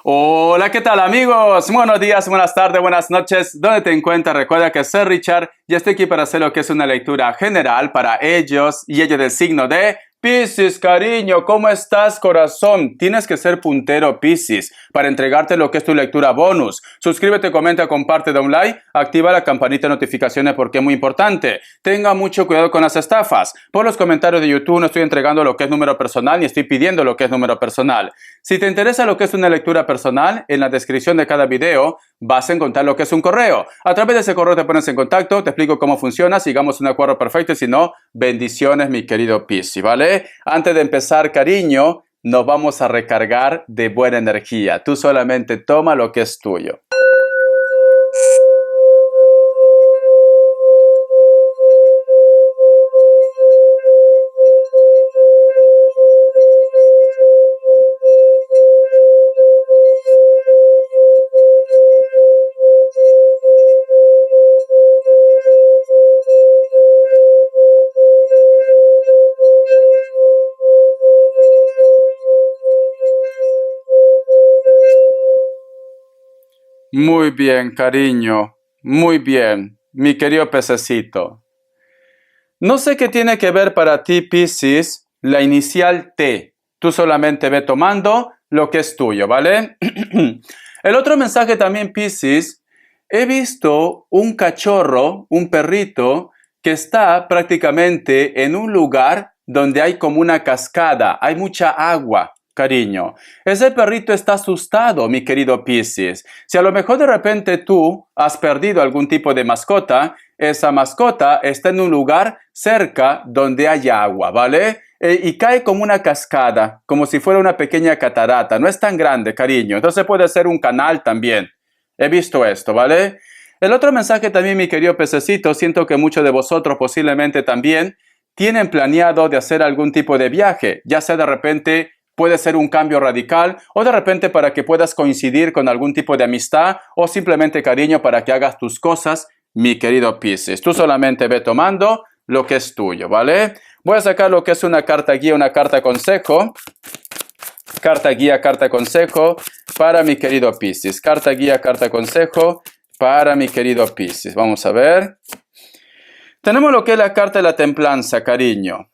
Hola, ¿qué tal amigos? Buenos días, buenas tardes, buenas noches. ¿Dónde te encuentras? Recuerda que soy Richard y estoy aquí para hacer lo que es una lectura general para ellos y ellos del signo de Piscis, cariño. ¿Cómo estás, corazón? Tienes que ser puntero, Piscis, para entregarte lo que es tu lectura bonus. Suscríbete, comenta, comparte, da un like, activa la campanita de notificaciones porque es muy importante. Tenga mucho cuidado con las estafas. Por los comentarios de YouTube no estoy entregando lo que es número personal ni estoy pidiendo lo que es número personal. Si te interesa lo que es una lectura personal, en la descripción de cada video vas a encontrar lo que es un correo. A través de ese correo te pones en contacto, te explico cómo funciona, sigamos un acuerdo perfecto y si no, bendiciones mi querido Piscis, ¿vale? Antes de empezar, cariño, nos vamos a recargar de buena energía. Tú solamente toma lo que es tuyo. Muy bien, cariño. Muy bien, mi querido pececito. No sé qué tiene que ver para ti, Piscis, la inicial T. Tú solamente ve tomando lo que es tuyo, ¿vale? El otro mensaje también, Piscis. He visto un cachorro, un perrito, que está prácticamente en un lugar donde hay como una cascada, hay mucha agua. Cariño, ese perrito está asustado, mi querido Piscis. Si a lo mejor de repente tú has perdido algún tipo de mascota, esa mascota está en un lugar cerca donde hay agua, ¿vale? Y cae como una cascada, como si fuera una pequeña catarata. No es tan grande, cariño. Entonces puede ser un canal también. He visto esto, ¿vale? El otro mensaje también, mi querido pececito, siento que muchos de vosotros posiblemente también tienen planeado de hacer algún tipo de viaje, ya sea de repente puede ser un cambio radical o de repente para que puedas coincidir con algún tipo de amistad o simplemente cariño para que hagas tus cosas, mi querido Piscis. Tú solamente ve tomando lo que es tuyo, ¿vale? Voy a sacar lo que es una carta guía, una carta consejo. Carta guía, carta consejo para mi querido Piscis. Carta guía, carta consejo para mi querido Piscis. Vamos a ver. Tenemos lo que es la carta de la templanza, cariño.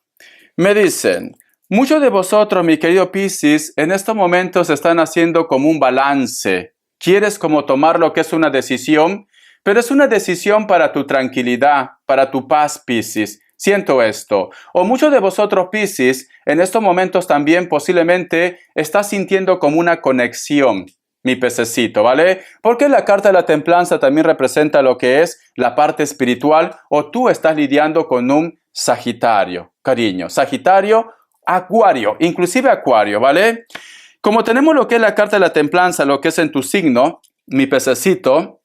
Me dicen, muchos de vosotros, mi querido Piscis, en estos momentos están haciendo como un balance. Quieres como tomar lo que es una decisión, pero es una decisión para tu tranquilidad, para tu paz, Piscis. Siento esto. O muchos de vosotros, Piscis, en estos momentos también posiblemente estás sintiendo como una conexión, mi pececito, ¿vale? Porque la carta de la templanza también representa lo que es la parte espiritual o tú estás lidiando con un Sagitario, cariño. Sagitario, Acuario, inclusive Acuario, ¿vale? Como tenemos lo que es la carta de la templanza, lo que es en tu signo, mi pececito,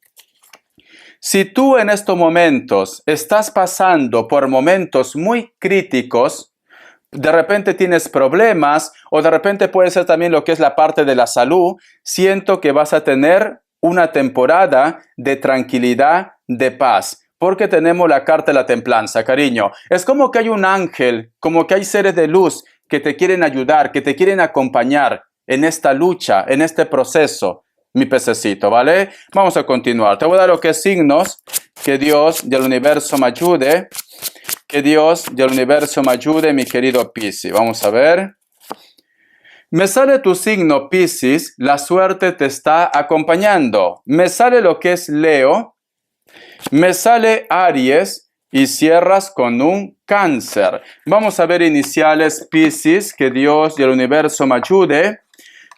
si tú en estos momentos estás pasando por momentos muy críticos, de repente tienes problemas o de repente puede ser también lo que es la parte de la salud, siento que vas a tener una temporada de tranquilidad, de paz. Porque tenemos la carta de la templanza, cariño. Es como que hay un ángel, como que hay seres de luz que te quieren ayudar, que te quieren acompañar en esta lucha, en este proceso, mi pececito, ¿vale? Vamos a continuar. Te voy a dar lo que es signos. Que Dios del universo me ayude. Que Dios del universo me ayude, mi querido Piscis. Vamos a ver. Me sale tu signo, Piscis. La suerte te está acompañando. Me sale lo que es Leo. Me sale Aries y cierras con un Cáncer. Vamos a ver iniciales, Piscis, que Dios y el universo me ayude.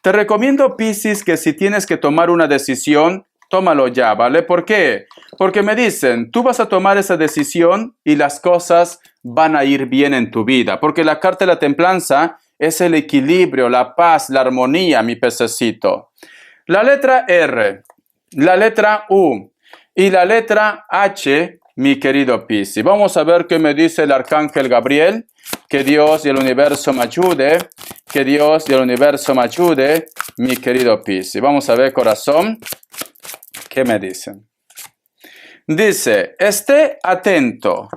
Te recomiendo, Piscis, que si tienes que tomar una decisión, tómalo ya, ¿vale? ¿Por qué? Porque me dicen, tú vas a tomar esa decisión y las cosas van a ir bien en tu vida. Porque la carta de la templanza es el equilibrio, la paz, la armonía, mi pececito. La letra R, la letra U y la letra H, mi querido Piscis. Vamos a ver qué me dice el arcángel Gabriel. Que Dios y el universo me ayude. Que Dios y el universo me ayude, mi querido Piscis. Vamos a ver, corazón, ¿qué me dicen? Dice, esté atento.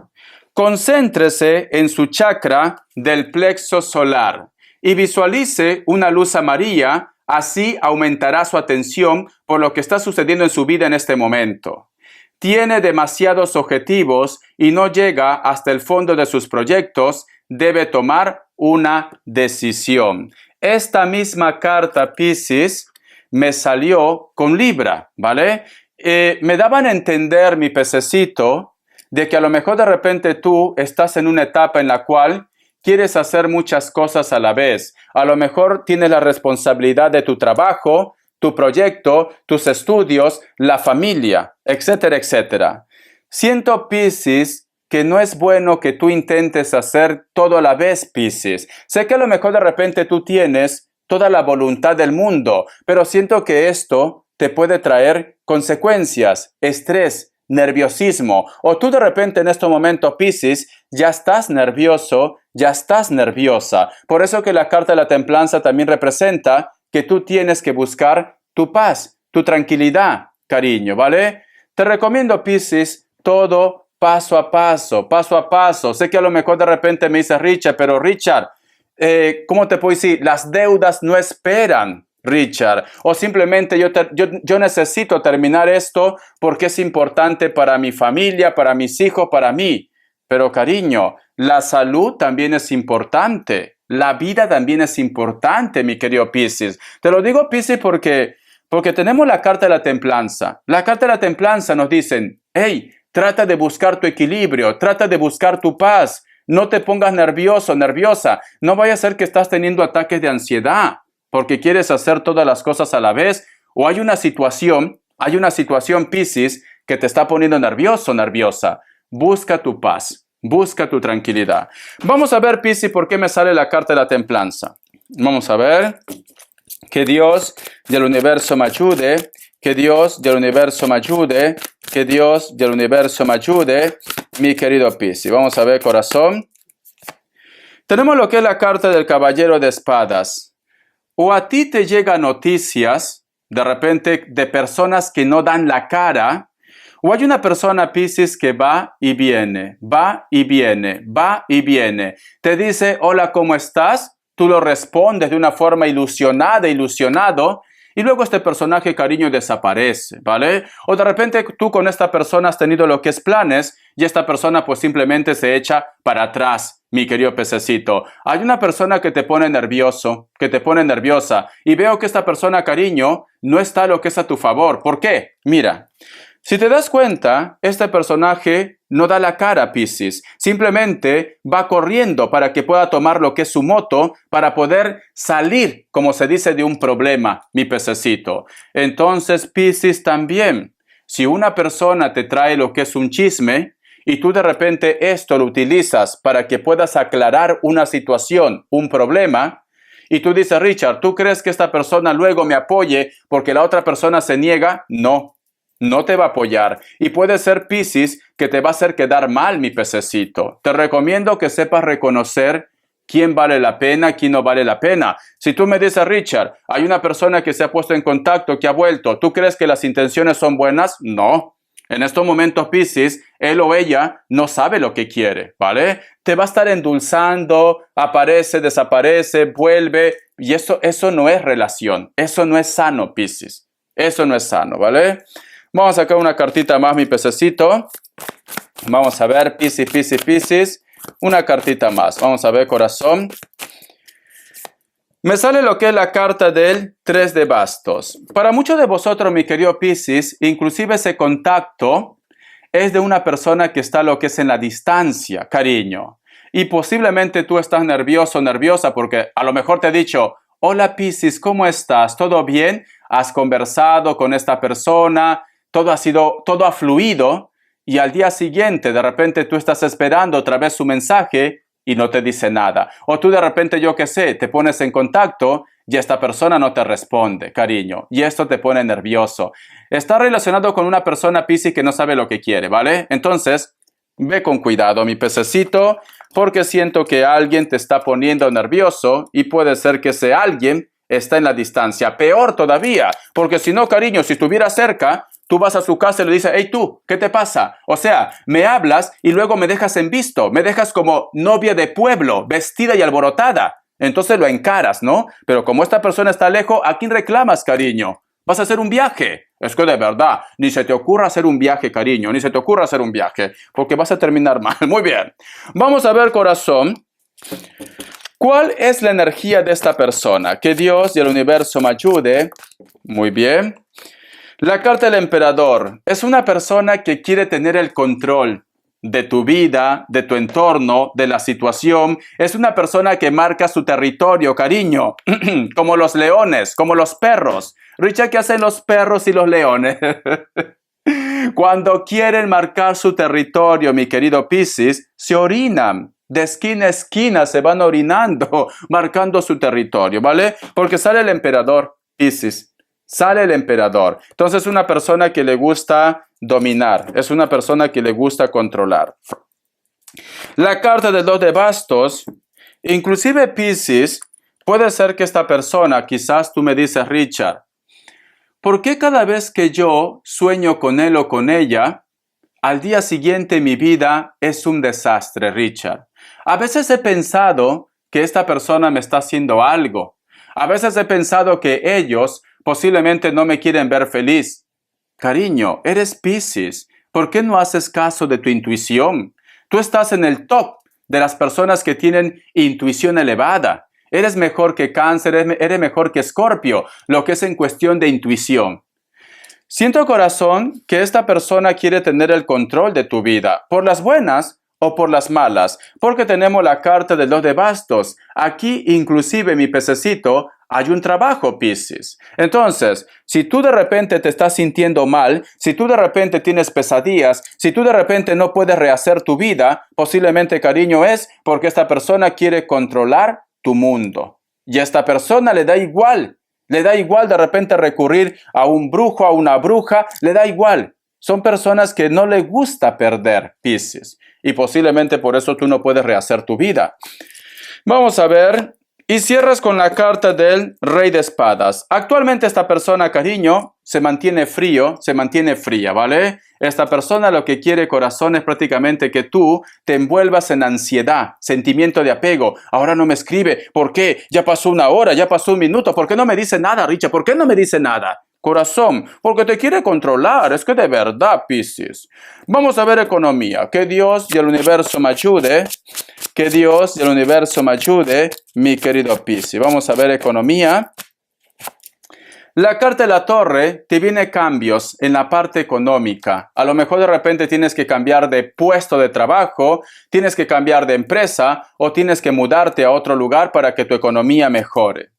Concéntrese en su chakra del plexo solar y visualice una luz amarilla así aumentará su atención por lo que está sucediendo en su vida en este momento. Tiene demasiados objetivos y no llega hasta el fondo de sus proyectos, debe tomar una decisión. Esta misma carta, Piscis, me salió con Libra, ¿vale? Me daban a entender, mi pececito, de que a lo mejor de repente tú estás en una etapa en la cual quieres hacer muchas cosas a la vez. A lo mejor tienes la responsabilidad de tu trabajo, tu proyecto, tus estudios, la familia, etcétera, etcétera. Siento, Piscis, que no es bueno que tú intentes hacer todo a la vez, Piscis. Sé que a lo mejor de repente tú tienes toda la voluntad del mundo, pero siento que esto te puede traer consecuencias, estrés, nerviosismo. O tú de repente en este momento, Piscis, ya estás nervioso, ya estás nerviosa. Por eso que la carta de la templanza también representa que tú tienes que buscar tu paz, tu tranquilidad, cariño, ¿vale? Te recomiendo, Piscis, todo paso a paso, paso a paso. Sé que a lo mejor de repente me dice Richard, pero Richard, ¿cómo te puedo decir? Las deudas no esperan, Richard. O simplemente yo necesito terminar esto porque es importante para mi familia, para mis hijos, para mí. Pero cariño, la salud también es importante. La vida también es importante, mi querido Piscis. Te lo digo, Piscis, porque tenemos la carta de la templanza. La carta de la templanza nos dicen, hey, trata de buscar tu equilibrio, trata de buscar tu paz. No te pongas nervioso, nerviosa. No vaya a ser que estás teniendo ataques de ansiedad porque quieres hacer todas las cosas a la vez. O hay una situación, Piscis, que te está poniendo nervioso, nerviosa. Busca tu paz, busca tu tranquilidad. Vamos a ver, Piscis, por qué me sale la carta de la templanza. Vamos a ver. Que Dios del universo me ayude. Que Dios del universo me ayude. Que Dios del universo me ayude, mi querido Piscis. Vamos a ver, corazón. Tenemos lo que es la carta del caballero de espadas. O a ti te llegan noticias, de repente, de personas que no dan la cara. O hay una persona, Piscis, que va y viene, va y viene, va y viene. Te dice, hola, ¿cómo estás? Tú lo respondes de una forma ilusionada, ilusionado. Y luego este personaje, cariño, desaparece, ¿vale? O de repente tú con esta persona has tenido lo que es planes y esta persona pues simplemente se echa para atrás, mi querido pececito. Hay una persona que te pone nervioso, que te pone nerviosa y veo que esta persona, cariño, no está lo que es a tu favor. ¿Por qué? Mira, si te das cuenta, este personaje no da la cara, Piscis. Simplemente va corriendo para que pueda tomar lo que es su moto para poder salir, como se dice, de un problema, mi pececito. Entonces, Piscis, también, si una persona te trae lo que es un chisme y tú de repente esto lo utilizas para que puedas aclarar una situación, un problema, y tú dices, Richard, ¿tú crees que esta persona luego me apoye porque la otra persona se niega? No te va a apoyar y puede ser, Piscis, que te va a hacer quedar mal, mi pececito. Te recomiendo que sepas reconocer quién vale la pena, quién no vale la pena. Si tú me dices, Richard, hay una persona que se ha puesto en contacto, que ha vuelto, ¿tú crees que las intenciones son buenas? No. En estos momentos, Piscis, él o ella no sabe lo que quiere, ¿vale? Te va a estar endulzando, aparece, desaparece, vuelve, y eso no es relación. Eso no es sano, Piscis. Eso no es sano, ¿vale? Vamos a sacar una cartita más, mi pececito. Vamos a ver, Piscis, Piscis, Piscis. Una cartita más. Vamos a ver, corazón. Me sale lo que es la carta del 3 de bastos. Para muchos de vosotros, mi querido Piscis, inclusive ese contacto es de una persona que está lo que es en la distancia, cariño. Y posiblemente tú estás nervioso, nerviosa, porque a lo mejor te he dicho, hola Piscis, ¿cómo estás? ¿Todo bien? ¿Has conversado con esta persona? Todo ha fluido y al día siguiente de repente tú estás esperando otra vez su mensaje y no te dice nada. O tú de repente, yo qué sé, te pones en contacto y esta persona no te responde, cariño. Y esto te pone nervioso. Está relacionado con una persona, Piscis, que no sabe lo que quiere, ¿vale? Entonces, ve con cuidado, mi pececito, porque siento que alguien te está poniendo nervioso y puede ser que ese alguien está en la distancia. Peor todavía, porque si no, cariño, si estuviera cerca, tú vas a su casa y le dices, hey tú, ¿qué te pasa? O sea, me hablas y luego me dejas en visto, me dejas como novia de pueblo, vestida y alborotada. Entonces lo encaras, ¿no? Pero como esta persona está lejos, ¿a quién reclamas, cariño? ¿Vas a hacer un viaje? Es que de verdad, ni se te ocurra hacer un viaje, cariño, ni se te ocurra hacer un viaje, porque vas a terminar mal. Muy bien. Vamos a ver, corazón, ¿cuál es la energía de esta persona? Que Dios y el universo me ayude. Muy bien. La carta del emperador es una persona que quiere tener el control de tu vida, de tu entorno, de la situación. Es una persona que marca su territorio, cariño, como los leones, como los perros. Richard, ¿qué hacen los perros y los leones? Cuando quieren marcar su territorio, mi querido Piscis, se orinan. De esquina a esquina se van orinando, marcando su territorio, ¿vale? Porque sale el emperador, Piscis. Sale el emperador. Entonces es una persona que le gusta dominar. Es una persona que le gusta controlar. La carta del 2 de bastos, inclusive Piscis, puede ser que esta persona, quizás tú me dices, Richard, ¿por qué cada vez que yo sueño con él o con ella, al día siguiente mi vida es un desastre, Richard? A veces he pensado que esta persona me está haciendo algo. A veces he pensado que ellos posiblemente no me quieren ver feliz. Cariño, eres Piscis. ¿Por qué no haces caso de tu intuición? Tú estás en el top de las personas que tienen intuición elevada. Eres mejor que Cáncer, eres mejor que Escorpio, lo que es en cuestión de intuición. Siento, corazón, que esta persona quiere tener el control de tu vida, por las buenas o por las malas, porque tenemos la carta del 2 de bastos. Aquí, inclusive, mi pececito, hay un trabajo, Piscis. Entonces, si tú de repente te estás sintiendo mal, si tú de repente tienes pesadillas, si tú de repente no puedes rehacer tu vida, posiblemente, cariño, es porque esta persona quiere controlar tu mundo. Y a esta persona le da igual de repente recurrir a un brujo, a una bruja, le da igual. Son personas que no les gusta perder, Piscis. Y posiblemente por eso tú no puedes rehacer tu vida. Vamos a ver. Y cierras con la carta del Rey de Espadas. Actualmente esta persona, cariño, se mantiene frío, se mantiene fría, ¿vale? Esta persona lo que quiere, corazón, es prácticamente que tú te envuelvas en ansiedad, sentimiento de apego. Ahora no me escribe. ¿Por qué? Ya pasó una hora, ya pasó un minuto. ¿Por qué no me dice nada, Richard? ¿Por qué no me dice nada? Corazón, porque te quiere controlar. Es que de verdad, Piscis. Vamos a ver economía. Que Dios y el universo me ayude. Que Dios y el universo me ayude, mi querido Piscis. Vamos a ver economía. La carta de la torre te viene cambios en la parte económica. A lo mejor de repente tienes que cambiar de puesto de trabajo, tienes que cambiar de empresa o tienes que mudarte a otro lugar para que tu economía mejore.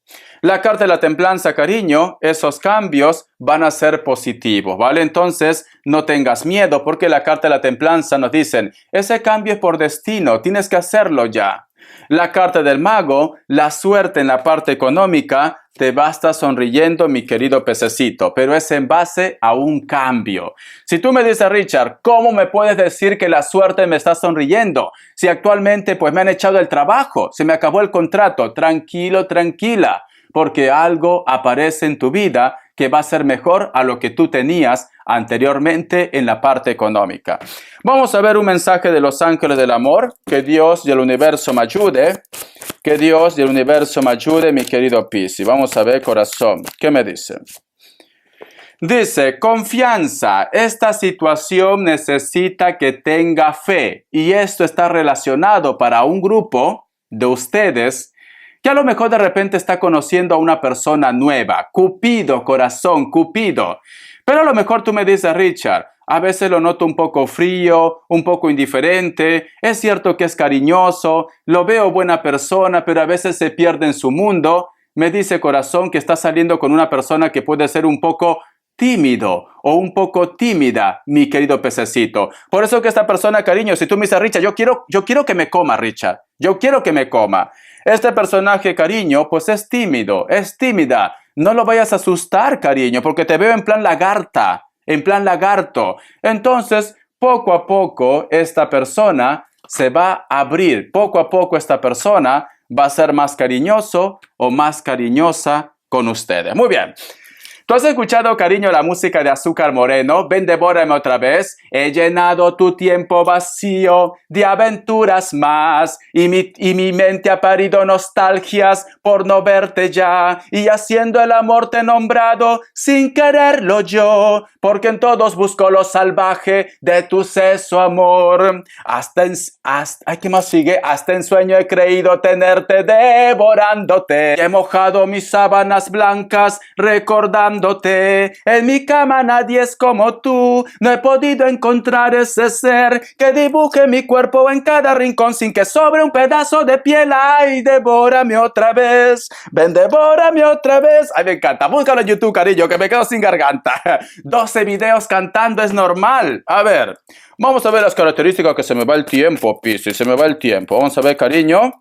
La carta de la templanza, cariño, esos cambios van a ser positivos, ¿vale? Entonces, no tengas miedo porque la carta de la templanza nos dicen, ese cambio es por destino, tienes que hacerlo ya. La carta del mago, la suerte en la parte económica, te va a estar sonriendo, mi querido pececito, pero es en base a un cambio. Si tú me dices, Richard, ¿cómo me puedes decir que la suerte me está sonriendo? Si actualmente pues me han echado el trabajo, se me acabó el contrato. Tranquilo, tranquila, porque algo aparece en tu vida que va a ser mejor a lo que tú tenías anteriormente en la parte económica. Vamos a ver un mensaje de los ángeles del amor. Que Dios y el universo me ayude. Que Dios y el universo me ayude, mi querido Piscis. Vamos a ver, corazón, ¿qué me dice? Dice, confianza. Esta situación necesita que tenga fe. Y esto está relacionado para un grupo de ustedes que a lo mejor de repente está conociendo a una persona nueva. Cupido, corazón, Cupido. Pero a lo mejor tú me dices, Richard, a veces lo noto un poco frío, un poco indiferente. Es cierto que es cariñoso, lo veo buena persona, pero a veces se pierde en su mundo. Me dice, corazón, que está saliendo con una persona que puede ser un poco tímido o un poco tímida, mi querido pececito. Por eso que esta persona, cariño, si tú me dices, Richard, yo quiero que me coma, Richard. Yo quiero que me coma. Este personaje, cariño, pues es tímido, es tímida. No lo vayas a asustar, cariño, porque te veo en plan lagarta, en plan lagarto. Entonces, poco a poco, esta persona se va a abrir. Poco a poco, esta persona va a ser más cariñoso o más cariñosa con ustedes. Muy bien. ¿Tú has escuchado, cariño, la música de Azúcar Moreno? Ven, devórame otra vez. He llenado tu tiempo vacío de aventuras más y mi mente ha parido nostalgias por no verte ya. Y haciendo el amor te he nombrado sin quererlo yo, porque en todos busco lo salvaje de tu seso amor. ¿Qué más sigue? Hasta en sueño he creído tenerte devorándote. He mojado mis sábanas blancas recordándote. En mi cama nadie es como tú. No he podido encontrar ese ser que dibuje mi cuerpo en cada rincón sin que sobre un pedazo de piel. Ay, devórame otra vez. Ven, devórame otra vez. Ay, me encanta. Búscalo en YouTube, cariño, que me quedo sin garganta. 12 videos cantando es normal. A ver, vamos a ver las características, que se me va el tiempo, Piscis, se me va el tiempo. Vamos a ver, cariño.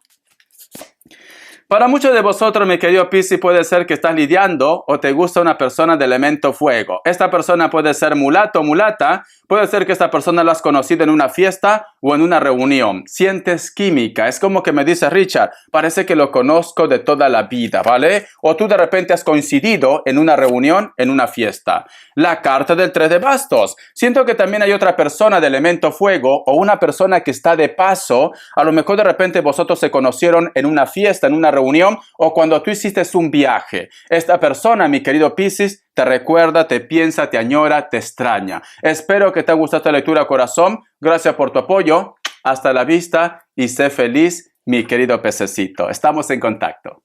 Para muchos de vosotros, mi querido Piscis, puede ser que estás lidiando o te gusta una persona de elemento fuego. Esta persona puede ser mulato o mulata. Puede ser que esta persona la has conocido en una fiesta o en una reunión. Sientes química. Es como que me dice Richard, parece que lo conozco de toda la vida, ¿vale? O tú de repente has coincidido en una reunión, en una fiesta. La carta del 3 de bastos. Siento que también hay otra persona de elemento fuego o una persona que está de paso. A lo mejor de repente vosotros se conocieron en una fiesta, en una reunión o cuando tú hiciste un viaje. Esta persona, mi querido Piscis, te recuerda, te piensa, te añora, te extraña. Espero que te haya gustado esta lectura, corazón. Gracias por tu apoyo. Hasta la vista y sé feliz, mi querido pececito. Estamos en contacto.